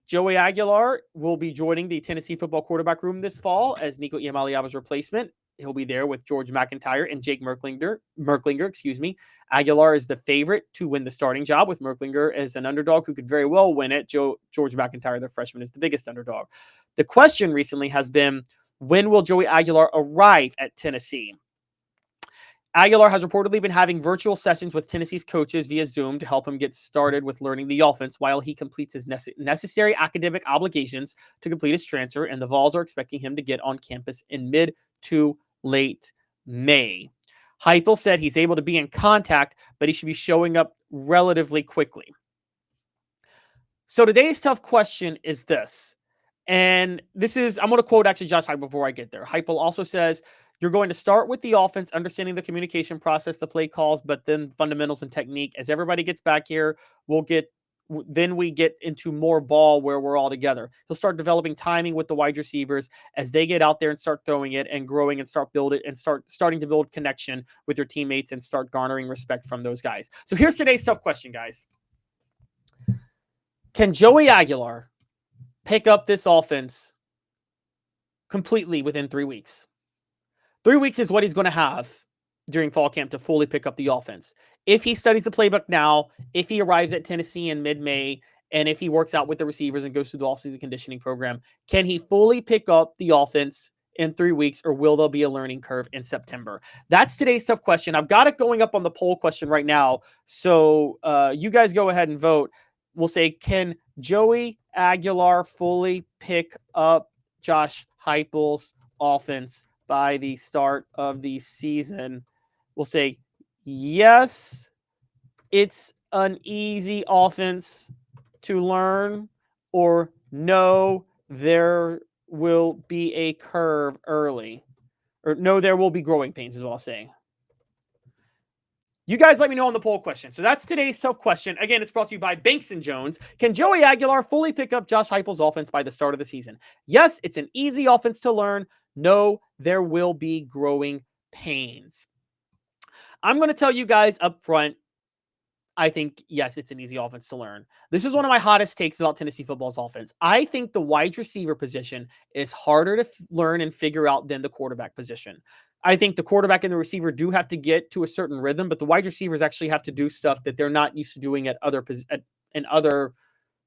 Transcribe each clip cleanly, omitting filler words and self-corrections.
Joey Aguilar will be joining the Tennessee football quarterback room this fall as Nico Iamaleava's replacement. He'll be there with George McIntyre and Jake Merklinger. Aguilar is the favorite to win the starting job, with Merklinger as an underdog who could very well win it. George McIntyre, the freshman, is the biggest underdog. The question recently has been, when will Joey Aguilar arrive at Tennessee? Aguilar has reportedly been having virtual sessions with Tennessee's coaches via Zoom to help him get started with learning the offense while he completes his necessary academic obligations to complete his transfer, and the Vols are expecting him to get on campus in mid to late May. Heupel said he's able to be in contact, but he should be showing up relatively quickly. So today's tough question is this, and this is, I'm going to quote actually Josh Heupel before I get there. Heupel also says, you're going to start with the offense, understanding the communication process, the play calls, but then fundamentals and technique. As everybody gets back here, then we get into more ball where we're all together. He'll start developing timing with the wide receivers as they get out there and start throwing it and growing and starting to build connection with their teammates and start garnering respect from those guys. So here's today's tough question, guys. Can Joey Aguilar pick up this offense completely within 3 weeks? 3 weeks is what he's going to have during fall camp to fully pick up the offense. If he studies the playbook now, if he arrives at Tennessee in mid-May, and if he works out with the receivers and goes through the offseason conditioning program, can he fully pick up the offense in 3 weeks, or will there be a learning curve in September? That's today's tough question. I've got it going up on the poll question right now, so you guys go ahead and vote. We'll say, can Joey Aguilar fully pick up Josh Heupel's offense by the start of the season? We'll say, yes, it's an easy offense to learn, or no, there will be a curve early. Or no, there will be growing pains is what I'll say. You guys let me know on the poll question. So that's today's tough question. Again, it's brought to you by Banks & Jones. Can Joey Aguilar fully pick up Josh Heupel's offense by the start of the season? Yes, it's an easy offense to learn. No, there will be growing pains. I'm going to tell you guys up front, I think, yes, it's an easy offense to learn. This is one of my hottest takes about Tennessee football's offense. I think the wide receiver position is harder to learn and figure out than the quarterback position. I think the quarterback and the receiver do have to get to a certain rhythm, but the wide receivers actually have to do stuff that they're not used to doing in other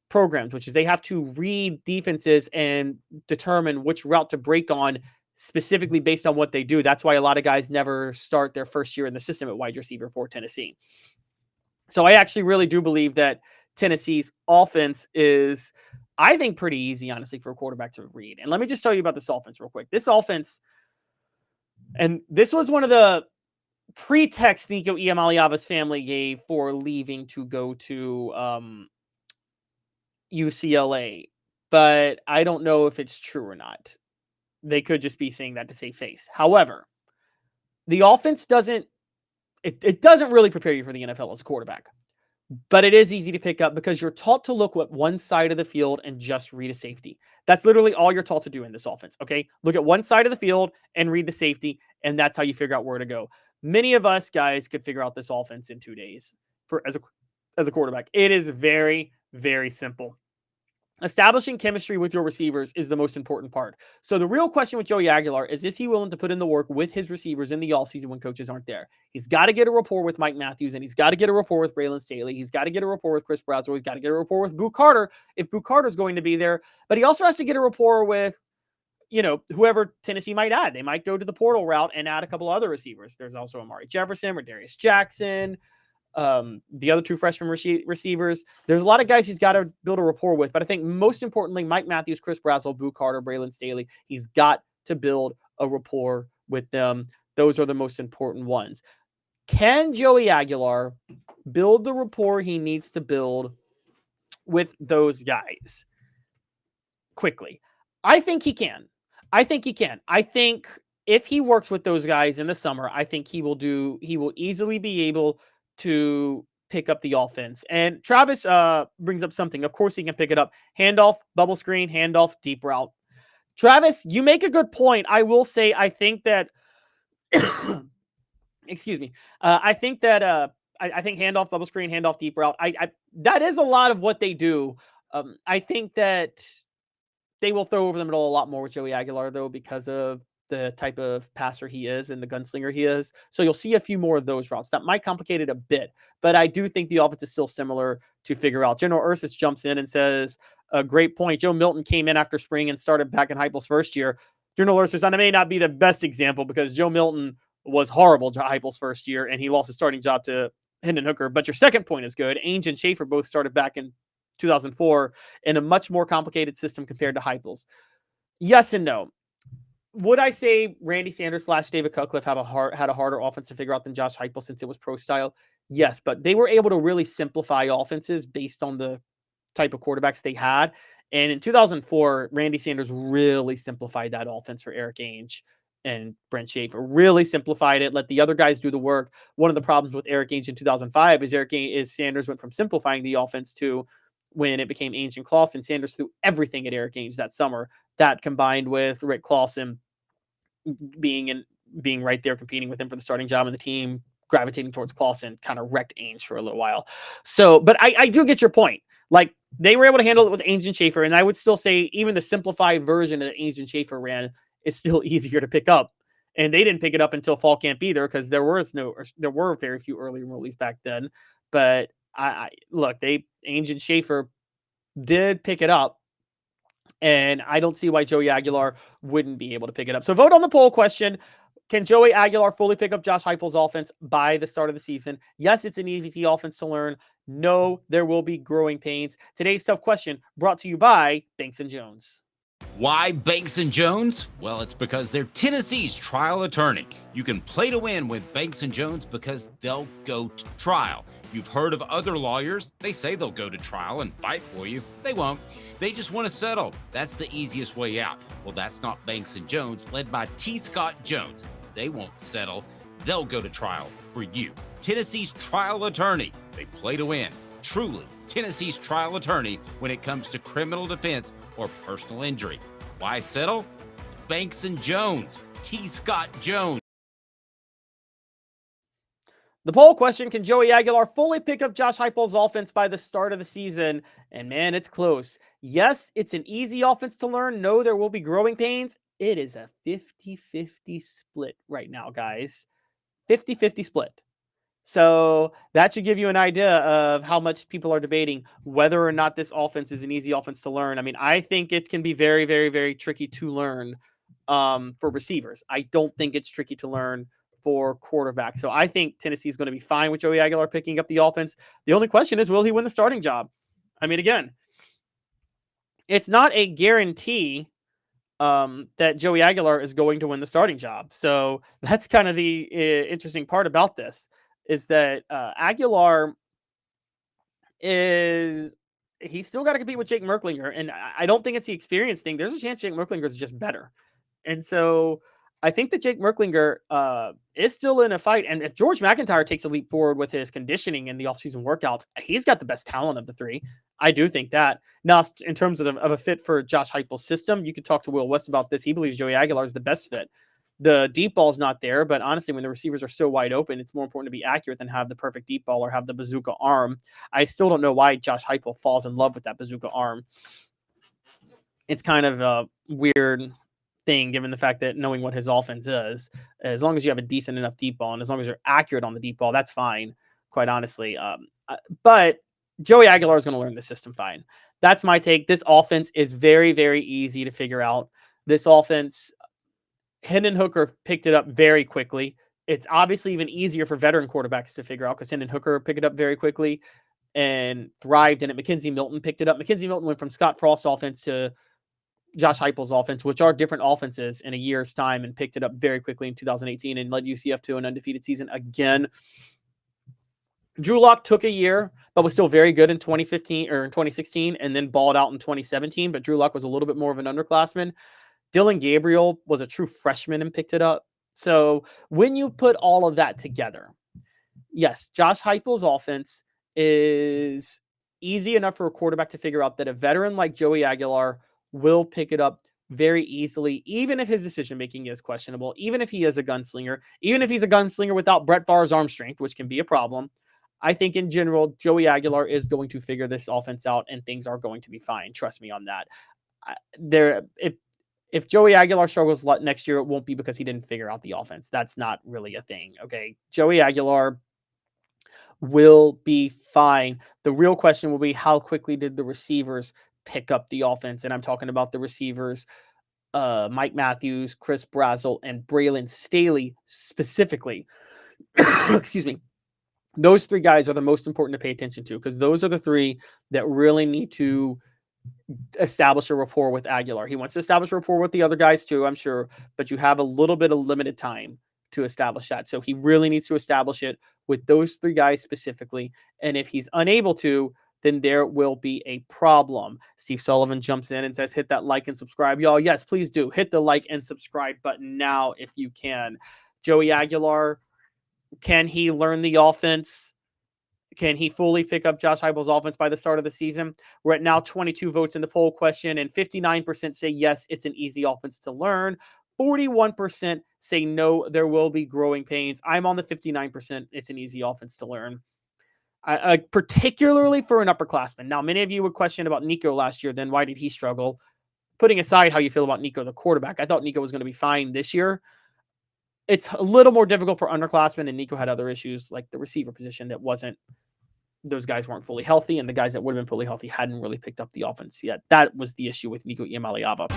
programs, which is they have to read defenses and determine which route to break on specifically based on what they do. That's why a lot of guys never start their first year in the system at wide receiver for Tennessee. So I actually really do believe that Tennessee's offense is, I think, pretty easy, honestly, for a quarterback to read. And let me just tell you about this offense real quick. This offense, and this was one of the pretexts Nico Iamaleava's family gave for leaving to go to UCLA, but I don't know if it's true or not. They could just be saying that to save face. However, the offense doesn't really prepare you for the NFL as a quarterback, but it is easy to pick up because you're taught to look at one side of the field and just read a safety. That's literally all you're taught to do in this offense, okay? Look at one side of the field and read the safety, and that's how you figure out where to go. Many of us guys could figure out this offense in 2 days as a quarterback. It is very, very simple. Establishing chemistry with your receivers is the most important part. So the real question with Joey Aguilar is he willing to put in the work with his receivers in the offseason when coaches aren't there? He's got to get a rapport with Mike Matthews, and he's got to get a rapport with Braylon Staley. He's got to get a rapport with Chris Bradshaw. He's got to get a rapport with Boo Carter if Boo Carter's going to be there. But he also has to get a rapport with, whoever Tennessee might add. They might go to the portal route and add a couple other receivers. There's also Amari Jefferson or Darius Jackson. The other two freshman receivers. There's a lot of guys he's got to build a rapport with, but I think most importantly, Mike Matthews, Chris Bradshaw, Boo Carter, Braylon Staley, he's got to build a rapport with them. Those are the most important ones. Can Joey Aguilar build the rapport he needs to build with those guys quickly? I think he can. I think if he works with those guys in the summer, I think he will easily be able to pick up the offense. And Travis brings up something. Of course he can pick it up. Handoff, bubble screen, handoff, deep route. Travis, you make a good point. I will say, I think that, excuse me. I think handoff, bubble screen, handoff, deep route. That is a lot of what they do. I think that they will throw over the middle a lot more with Joey Aguilar, though, because of the type of passer he is and the gunslinger he is. So you'll see a few more of those routes. That might complicate it a bit, but I do think the offense is still similar to figure out. General Ursus jumps in and says, a great point. Joe Milton came in after spring and started back in Heupel's first year. General Ursus, and it may not be the best example because Joe Milton was horrible Heupel's first year, and he lost his starting job to Hendon Hooker. But your second point is good. Ainge and Schaefer both started back in 2004 in a much more complicated system compared to Heupel's. Yes and no. Would I say Randy Sanders / David Cutcliffe had a harder offense to figure out than Josh Heupel since it was pro style? Yes, but they were able to really simplify offenses based on the type of quarterbacks they had. And in 2004, Randy Sanders really simplified that offense for Eric Ainge and Brent Schaefer. Really simplified it, let the other guys do the work. One of the problems with Eric Ainge in 2005 is Sanders went from simplifying the offense to, when it became Ainge and Clausen, Sanders threw everything at Eric Ainge that summer. That combined with Rick Clausen being right there competing with him for the starting job, and the team gravitating towards Clausen kind of wrecked Ainge for a little while. So, but I do get your point. Like, they were able to handle it with Ainge and Schaefer, and I would still say even the simplified version that Ainge and Schaefer ran is still easier to pick up. And they didn't pick it up until fall camp either, because there were very few early enrollees back then. But Ainge and Schaefer did pick it up, and I don't see why Joey Aguilar wouldn't be able to pick it up. So vote on the poll question. Can Joey Aguilar fully pick up Josh Heupel's offense by the start of the season? Yes, it's an easy offense to learn. No, there will be growing pains. Today's tough question brought to you by Banks & Jones. Why Banks & Jones? Well, it's because they're Tennessee's trial attorney. You can play to win with Banks & Jones because they'll go to trial. You've heard of other lawyers. They say they'll go to trial and fight for you. They won't. They just want to settle. That's the easiest way out. Well, that's not Banks & Jones, led by T. Scott Jones. They won't settle. They'll go to trial for you. Tennessee's trial attorney. They play to win. Truly, Tennessee's trial attorney when it comes to criminal defense or personal injury. Why settle? It's Banks & Jones. T. Scott Jones. The poll question, can Joey Aguilar fully pick up Josh Heupel's offense by the start of the season? And man, it's close. Yes, it's an easy offense to learn. No, there will be growing pains. It is a 50-50 split right now, guys. 50-50 split. So that should give you an idea of how much people are debating whether or not this offense is an easy offense to learn. I mean, I think it can be very, very, very tricky to learn for receivers. I don't think it's tricky to learn for quarterbacks. So I think Tennessee is going to be fine with Joey Aguilar picking up the offense. The only question is, will he win the starting job? I mean, again, it's not a guarantee that Joey Aguilar is going to win the starting job. So that's kind of the interesting part about this, is that Aguilar he's still got to compete with Jake Merklinger. And I don't think it's the experience thing. There's a chance Jake Merklinger is just better. And so I think that Jake Merklinger is still in a fight. And if George McIntyre takes a leap forward with his conditioning and the offseason workouts, he's got the best talent of the three. I do think that. Now, in terms of a fit for Josh Heupel's system, you could talk to Will West about this. He believes Joey Aguilar is the best fit. The deep ball is not there, but honestly, when the receivers are so wide open, it's more important to be accurate than have the perfect deep ball or have the bazooka arm. I still don't know why Josh Heupel falls in love with that bazooka arm. It's kind of a weird thing, given the fact that knowing what his offense is, as long as you have a decent enough deep ball and as long as you're accurate on the deep ball, that's fine, quite honestly. But Joey Aguilar is going to learn the system fine. That's my take. This offense is very, very easy to figure out. This offense, Hendon Hooker picked it up very quickly. It's obviously even easier for veteran quarterbacks to figure out because Hendon Hooker picked it up very quickly and thrived in it. McKenzie Milton picked it up. McKenzie Milton went from Scott Frost's offense to Josh Heupel's offense, which are different offenses in a year's time, and picked it up very quickly in 2018 and led UCF to an undefeated season again. Drew Lock took a year, but was still very good in 2015 or in 2016 and then balled out in 2017. But Drew Lock was a little bit more of an underclassman. Dylan Gabriel was a true freshman and picked it up. So when you put all of that together, yes, Josh Heupel's offense is easy enough for a quarterback to figure out that a veteran like Joey Aguilar will pick it up very easily, even if his decision-making is questionable, even if he is a gunslinger, even if he's a gunslinger without Brett Favre's arm strength, which can be a problem. I think in general, Joey Aguilar is going to figure this offense out and things are going to be fine. Trust me on that. If Joey Aguilar struggles next year, it won't be because he didn't figure out the offense. That's not really a thing. Okay. Joey Aguilar will be fine. The real question will be, how quickly did the receivers pick up the offense? And I'm talking about the receivers, Mike Matthews, Chris Brazzell, and Braylon Staley specifically. Excuse me. Those three guys are the most important to pay attention to, because those are the three that really need to establish a rapport with Aguilar. He wants to establish a rapport with the other guys too, I'm sure, but you have a little bit of limited time to establish that. So he really needs to establish it with those three guys specifically. And if he's unable to, then there will be a problem. Steve Sullivan jumps in and says, hit that like and subscribe. Y'all, yes, please do. Hit the like and subscribe button now if you can. Joey Aguilar, can he learn the offense? Can he fully pick up Josh Heupel's offense by the start of the season? We're at now 22 votes in the poll question, and 59% say yes, it's an easy offense to learn. 41% say no, there will be growing pains. I'm on the 59%, it's an easy offense to learn. Particularly for an upperclassman. Now, many of you would question about Nico last year, then why did he struggle? Putting aside how you feel about Nico, the quarterback, I thought Nico was going to be fine this year. It's a little more difficult for underclassmen, and Nico had other issues like the receiver position those guys weren't fully healthy, and the guys that would have been fully healthy hadn't really picked up the offense yet. That was the issue with Nico Iamaleava.